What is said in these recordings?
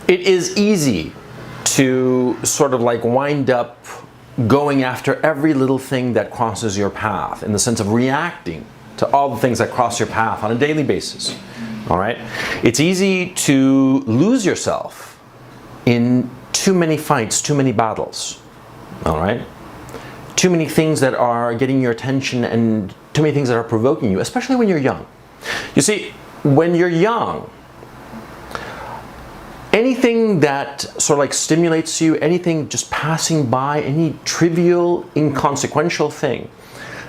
It is easy to sort of like wind up going after every little thing that crosses your path, in the sense of reacting to all the things that cross your path on a daily basis. All right? It's easy to lose yourself in too many fights, too many battles. All right? Too many things that are getting your attention and too many things that are provoking you, especially when you're young. You see, when you're young, anything that sort of like stimulates you, anything just passing by, any trivial, inconsequential thing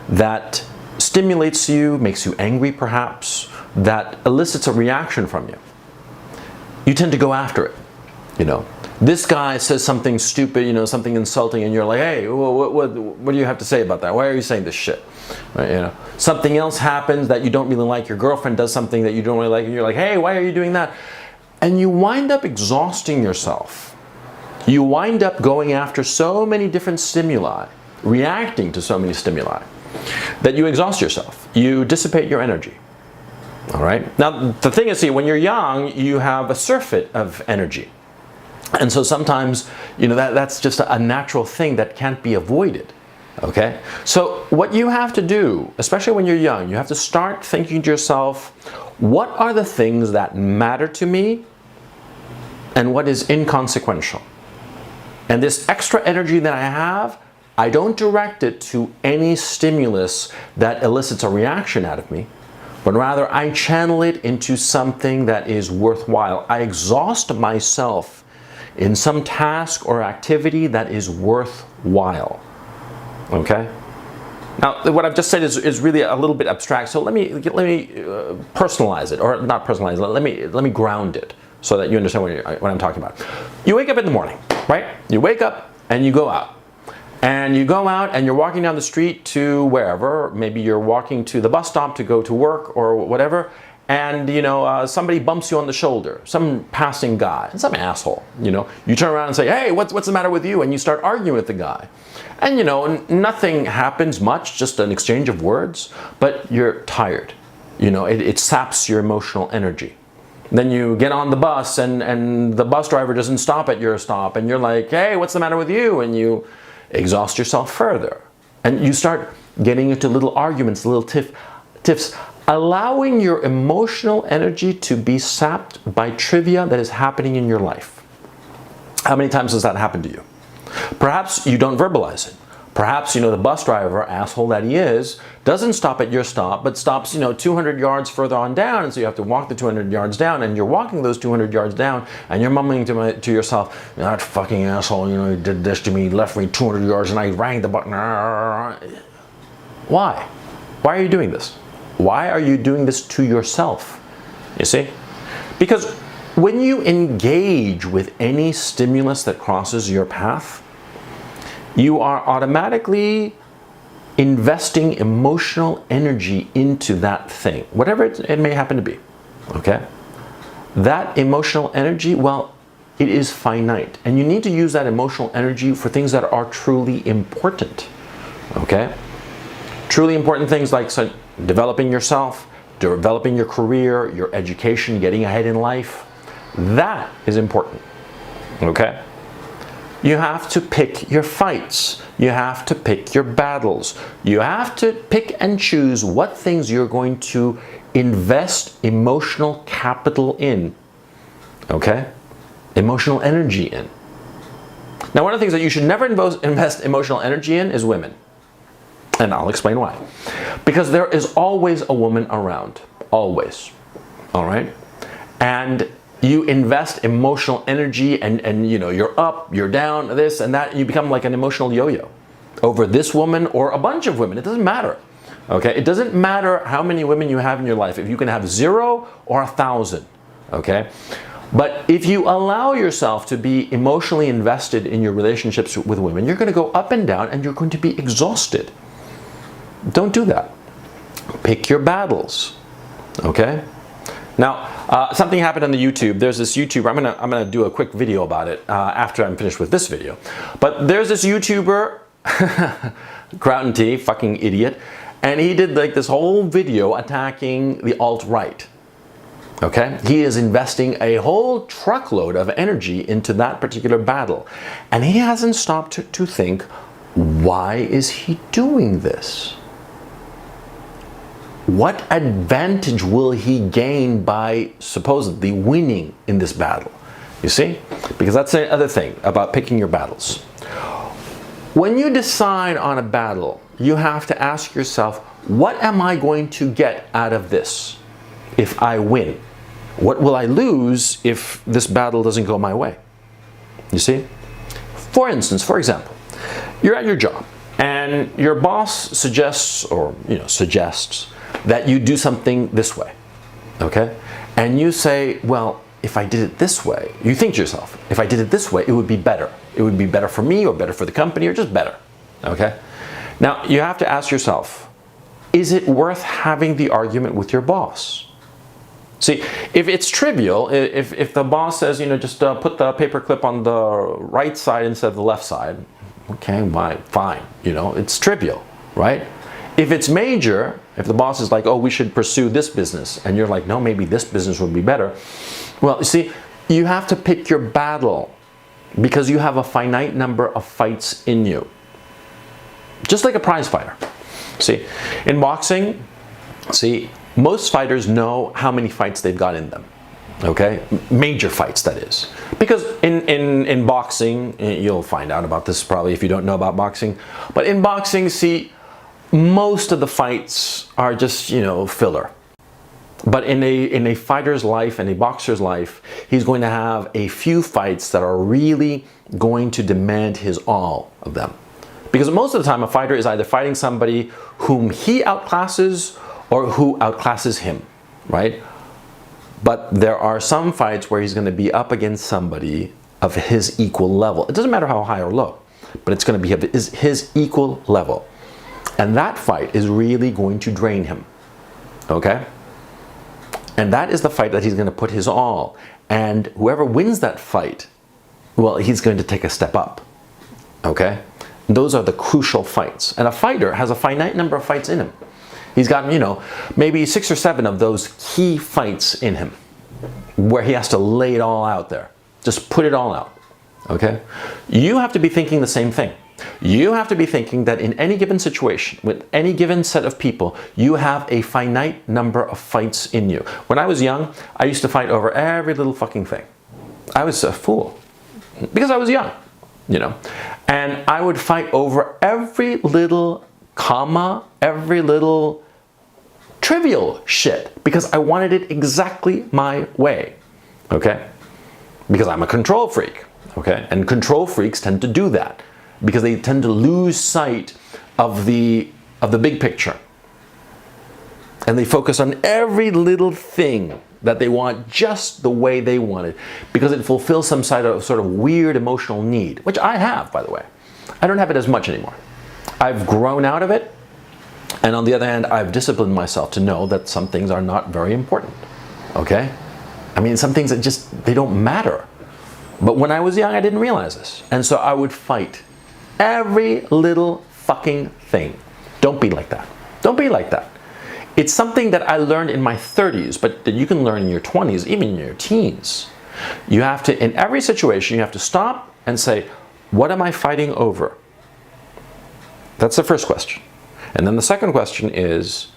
that stimulates you, makes you angry perhaps, that elicits a reaction from you, you tend to go after it. You know, this guy says something stupid, you know, something insulting, and you're like, hey, what do you have to say about that? Why are you saying this shit? Right, you know, something else happens that you don't really like. Your girlfriend does something that you don't really like, and you're like, hey, why are you doing that? And you wind up exhausting yourself. You wind up going after so many different stimuli, reacting to so many stimuli, that you exhaust yourself. You dissipate your energy. All right? Now, the thing is, see, when you're young, you have a surfeit of energy. And so sometimes, you know, that's just a natural thing that can't be avoided. Okay? So what you have to do, especially when you're young, you have to start thinking to yourself, what are the things that matter to me and what is inconsequential? And this extra energy that I have, I don't direct it to any stimulus that elicits a reaction out of me, but rather I channel it into something that is worthwhile. I exhaust myself in some task or activity that is worthwhile. Okay? Now, what I've just said is really a little bit abstract, so let me personalize it, or not personalize it. Let me ground it so that you understand what I'm talking about. You wake up in the morning, right? You wake up and you go out. And you go out and you're walking down the street to wherever. Maybe you're walking to the bus stop to go to work or whatever. And, you know, somebody bumps you on the shoulder, some passing guy, some asshole, you know. You turn around and say, hey, what's the matter with you? And you start arguing with the guy. And, you know, nothing happens much, just an exchange of words, but you're tired. You know, it saps your emotional energy. Then you get on the bus and the bus driver doesn't stop at your stop. And you're like, hey, what's the matter with you? And you exhaust yourself further. And you start getting into little arguments, little tiffs, allowing your emotional energy to be sapped by trivia that is happening in your life. How many times has that happened to you? Perhaps you don't verbalize it. Perhaps, you know, the bus driver, asshole that he is, doesn't stop at your stop, but stops, you know, 200 yards further on down, and so you have to walk the 200 yards down, and you're walking those 200 yards down, and you're mumbling to yourself, that fucking asshole, you know, he did this to me, left me 200 yards, and I rang the button. Why? Why are you doing this? Why are you doing this to yourself? You see? Because when you engage with any stimulus that crosses your path, you are automatically investing emotional energy into that thing, whatever it may happen to be, okay? That emotional energy, well, it is finite, and you need to use that emotional energy for things that are truly important, okay? Truly important things like developing yourself, developing your career, your education, getting ahead in life. That is important, okay? You have to pick your fights. You have to pick your battles. You have to pick and choose what things you're going to invest emotional capital in, okay? Emotional energy in. Now, one of the things that you should never invest emotional energy in is women. And I'll explain why. Because there is always a woman around. Always. All right? And you invest emotional energy and you know, you're up, you're down, this and that, and you become like an emotional yo-yo over this woman or a bunch of women. It doesn't matter. Okay? It doesn't matter how many women you have in your life. If you can have 0 or 1,000. Okay? But if you allow yourself to be emotionally invested in your relationships with women, you're going to go up and down and you're going to be exhausted. Don't do that. Pick your battles. Okay? Now, something happened on the YouTube. There's this YouTuber. I'm gonna do a quick video about it after I'm finished with this video. But there's this YouTuber, Crown T, fucking idiot, and he did like this whole video attacking the alt-right. Okay? He is investing a whole truckload of energy into that particular battle. And he hasn't stopped to think, why is he doing this? What advantage will he gain by supposedly winning in this battle? You see? Because that's the other thing about picking your battles. When you decide on a battle, you have to ask yourself, what am I going to get out of this if I win? What will I lose if this battle doesn't go my way? You see? For instance, for example, you're at your job and your boss suggests that you do something this way. Okay? And you say, well, if I did it this way, you think to yourself, if I did it this way, it would be better. It would be better for me or better for the company or just better. Okay? Now, you have to ask yourself, is it worth having the argument with your boss? See, if it's trivial, if the boss says, just put the paperclip on the right side instead of the left side, okay, why? Fine. It's trivial, right? If it's major, if the boss is like, oh, we should pursue this business, and you're like, no, maybe this business would be better. Well, you see, you have to pick your battle because you have a finite number of fights in you. Just like a prize fighter. See, in boxing, most fighters know how many fights they've got in them. Okay? Major fights, that is. Because in boxing, you'll find out about this probably if you don't know about boxing, but in boxing, most of the fights are just, filler. But in a fighter's life and a boxer's life, he's going to have a few fights that are really going to demand his all of them. Because most of the time, a fighter is either fighting somebody whom he outclasses or who outclasses him, right? But there are some fights where he's going to be up against somebody of his equal level. It doesn't matter how high or low, but it's going to be his equal level. And that fight is really going to drain him, okay? And that is the fight that he's going to put his all. And whoever wins that fight, well, he's going to take a step up, okay? Those are the crucial fights. And a fighter has a finite number of fights in him. He's got, maybe 6 or 7 of those key fights in him where he has to lay it all out there. Just put it all out, okay? You have to be thinking the same thing. You have to be thinking that in any given situation, with any given set of people, you have a finite number of fights in you. When I was young, I used to fight over every little fucking thing. I was a fool because I was young, and I would fight over every little comma, every little trivial shit because I wanted it exactly my way, okay? Because I'm a control freak, okay? And control freaks tend to do that because they tend to lose sight of the big picture. And they focus on every little thing that they want just the way they want it because it fulfills some sort of weird emotional need, which I have, by the way. I don't have it as much anymore. I've grown out of it. And on the other hand, I've disciplined myself to know that some things are not very important, okay? I mean, some things they don't matter. But when I was young, I didn't realize this. And so I would fight every little fucking thing. Don't be like that. Don't be like that. It's something that I learned in my 30s, but that you can learn in your 20s, even in your teens. You have to, in every situation, you have to stop and say, what am I fighting over? That's the first question. And then the second question is,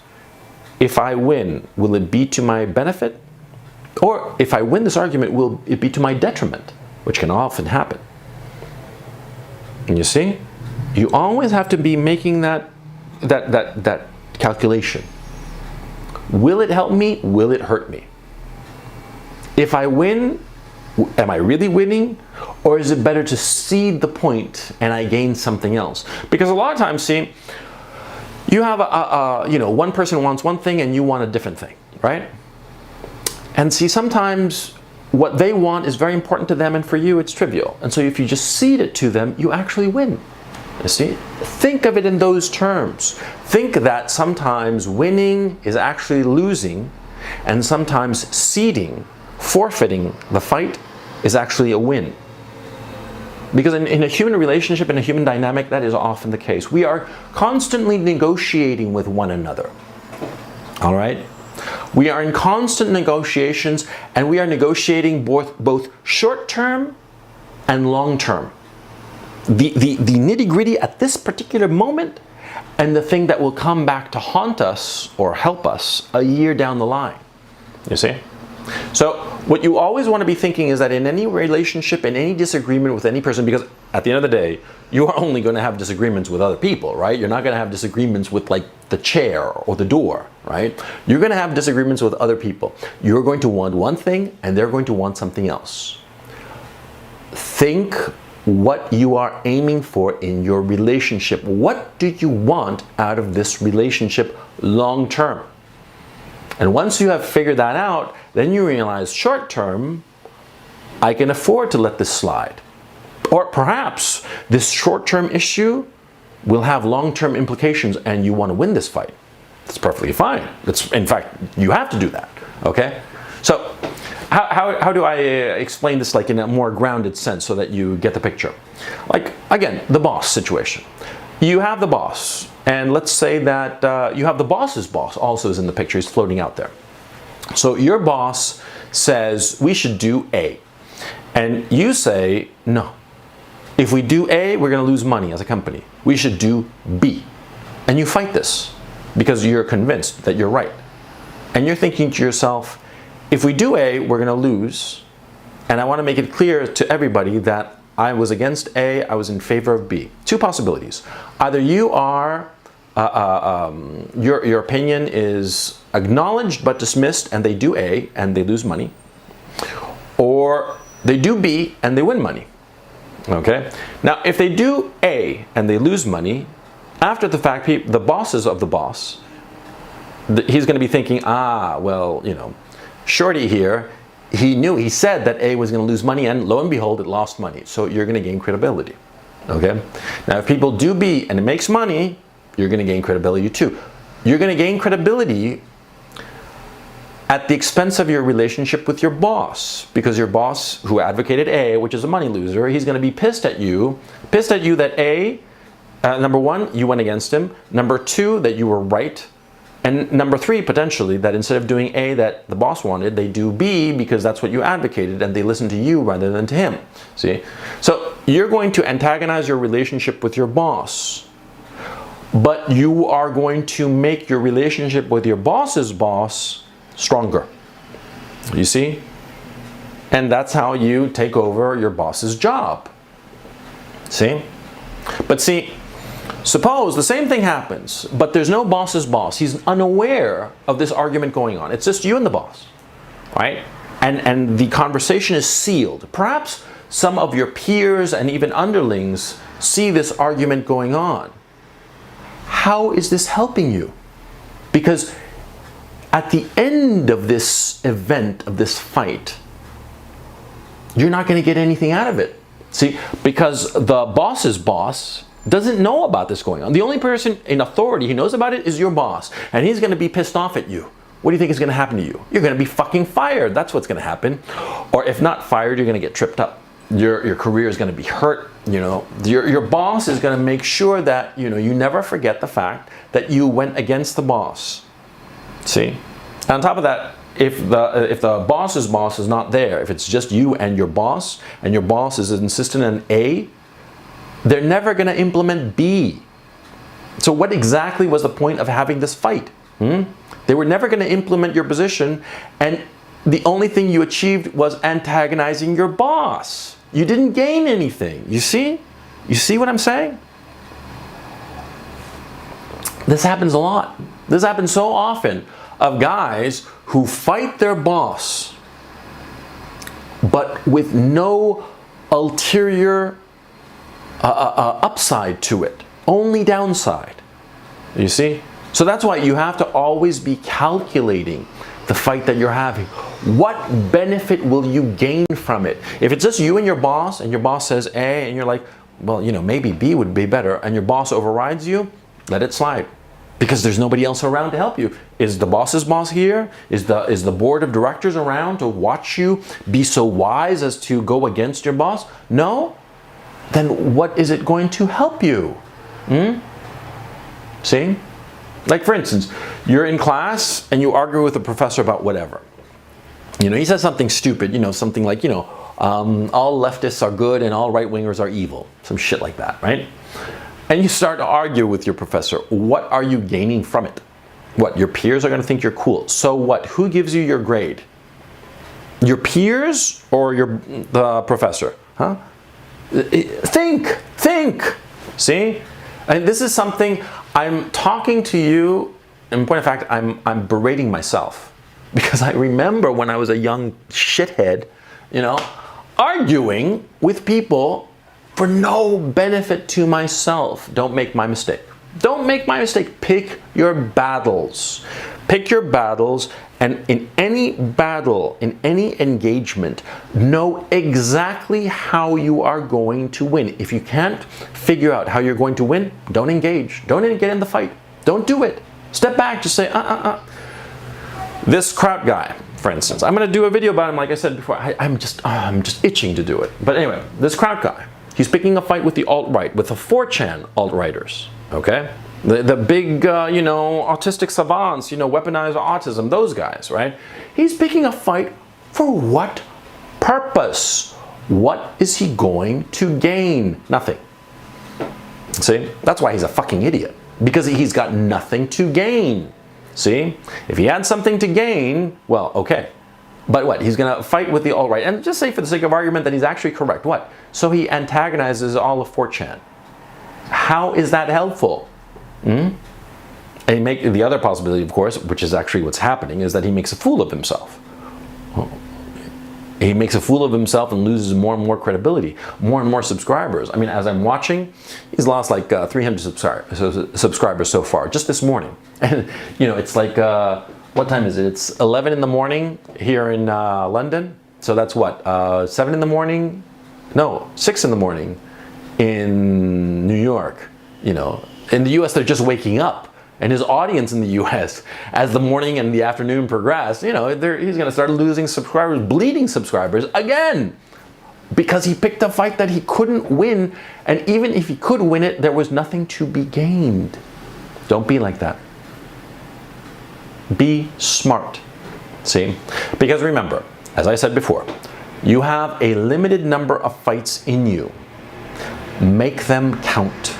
if I win, will it be to my benefit? Or if I win this argument, will it be to my detriment? Which can often happen. And you see, you always have to be making that calculation. Will it help me? Will it hurt me? If I win, am I really winning? Or is it better to cede the point and I gain something else? Because a lot of times, you have one person wants one thing and you want a different thing, right? And sometimes what they want is very important to them and for you it's trivial. And so if you just cede it to them, you actually win. You see? Think of it in those terms. Think that sometimes winning is actually losing and sometimes ceding, forfeiting the fight is actually a win. Because in a human relationship, in a human dynamic, that is often the case. We are constantly negotiating with one another. All right? We are in constant negotiations, and we are negotiating both short-term and long-term. The nitty-gritty at this particular moment, and the thing that will come back to haunt us or help us a year down the line. You see? So what you always want to be thinking is that in any relationship, in any disagreement with any person, because at the end of the day, you are only going to have disagreements with other people, right? You're not going to have disagreements with like the chair or the door, right? You're going to have disagreements with other people. You're going to want one thing and they're going to want something else. Think what you are aiming for in your relationship. What do you want out of this relationship long term? And once you have figured that out, then you realize short term, I can afford to let this slide. Or perhaps this short-term issue will have long-term implications and you want to win this fight. That's perfectly fine. In fact, you have to do that, okay? So how do I explain this like in a more grounded sense so that you get the picture? Like, again, the boss situation. You have the boss, and let's say that you have the boss's boss also is in the picture, he's floating out there. So your boss says, we should do A. And you say, no. If we do A, we're going to lose money as a company. We should do B. And you fight this because you're convinced that you're right. And you're thinking to yourself, if we do A, we're going to lose. And I want to make it clear to everybody that I was against A, I was in favor of B. Two possibilities. Either you are, your opinion is acknowledged but dismissed and they do A and they lose money. Or they do B and they win money. Okay. Now, if they do A and they lose money, after the fact, the bosses of the boss, he's going to be thinking, well, you know, Shorty here, he said that A was going to lose money, and lo and behold, it lost money. So you're going to gain credibility. Okay. Now, if people do B and it makes money, you're going to gain credibility too. You're going to gain credibility at the expense of your relationship with your boss, because your boss who advocated A, which is a money loser, he's going to be pissed at you that A, number one, you went against him, number two, that you were right, and number three, potentially, that instead of doing A that the boss wanted, they do B because that's what you advocated and they listen to you rather than to him. See? So you're going to antagonize your relationship with your boss, but you are going to make your relationship with your boss's boss stronger. You see? And that's how you take over your boss's job. See? But see, suppose the same thing happens, but there's no boss's boss. He's unaware of this argument going on. It's just you and the boss, right? And the conversation is sealed. Perhaps some of your peers and even underlings see this argument going on. How is this helping you? Because at the end of this event, of this fight, you're not going to get anything out of it. See, because the boss's boss doesn't know about this going on. The only person in authority who knows about it is your boss, and he's going to be pissed off at you. What do you think is going to happen to you? You're going to be fucking fired. That's what's going to happen. Or if not fired, you're going to get tripped up. Your career is going to be hurt. You know, your boss is going to make sure that, you know, you never forget the fact that you went against the boss. See? And on top of that, if the boss's boss is not there, if it's just you and your boss is insistent on A, they're never going to implement B. So what exactly was the point of having this fight? They were never going to implement your position, and the only thing you achieved was antagonizing your boss. You didn't gain anything. You see? You see what I'm saying? This happens a lot. This happens so often of guys who fight their boss, but with no ulterior upside to it, only downside. You see? So that's why you have to always be calculating the fight that you're having. What benefit will you gain from it? If it's just you and your boss says A and you're like, well, you know, maybe B would be better, and your boss overrides you, let it slide. Because there's nobody else around to help you. Is the boss's boss here? Is the board of directors around to watch you be so wise as to go against your boss? No? Then what is it going to help you? See? Like for instance, you're in class and you argue with a professor about whatever. You know, he says something stupid, you know, something like, you know, all leftists are good and all right-wingers are evil. Some shit like that, right? And you start to argue with your professor. What are you gaining from it? What, your peers are going to think you're cool. So what? Who gives you your grade? Your peers or the professor? Huh? Think. See? And this is something I'm talking to you, in point of fact, I'm berating myself. Because I remember when I was a young shithead, you know, arguing with people for no benefit to myself. Don't make my mistake. Don't make my mistake. Pick your battles. Pick your battles, and in any battle, in any engagement, know exactly how you are going to win. If you can't figure out how you're going to win, don't engage. Don't get in the fight. Don't do it. Step back. Just say, This Kraut guy, for instance, I'm going to do a video about him, like I said before. I'm just itching to do it. But anyway, this Kraut guy, he's picking a fight with the alt-right, with the 4chan alt-righters, okay? The big, you know, autistic savants, you know, weaponize autism, those guys, right? He's picking a fight for what purpose? What is he going to gain? Nothing. See? That's why he's a fucking idiot. Because he's got nothing to gain. See? If he had something to gain, well, okay. But what? He's going to fight with the alt-right. And just say for the sake of argument that he's actually correct. What? So he antagonizes all of 4chan. How is that helpful? And the other possibility, of course, which is actually what's happening, is that he makes a fool of himself. He makes a fool of himself and loses more and more credibility, more and more subscribers. I mean, as I'm watching, he's lost like 300 subscribers so far, just this morning. And, you know, it's like, what time is it? It's 11 in the morning here in London. So that's what, 7 in the morning? No, 6 in the morning in New York. You know, in the US, they're just waking up. And his audience in the US, as the morning and the afternoon progress, you know, he's going to start losing subscribers, bleeding subscribers again. Because he picked a fight that he couldn't win. And even if he could win it, there was nothing to be gained. Don't be like that. Be smart. See? Because remember, as I said before, you have a limited number of fights in you. Make them count.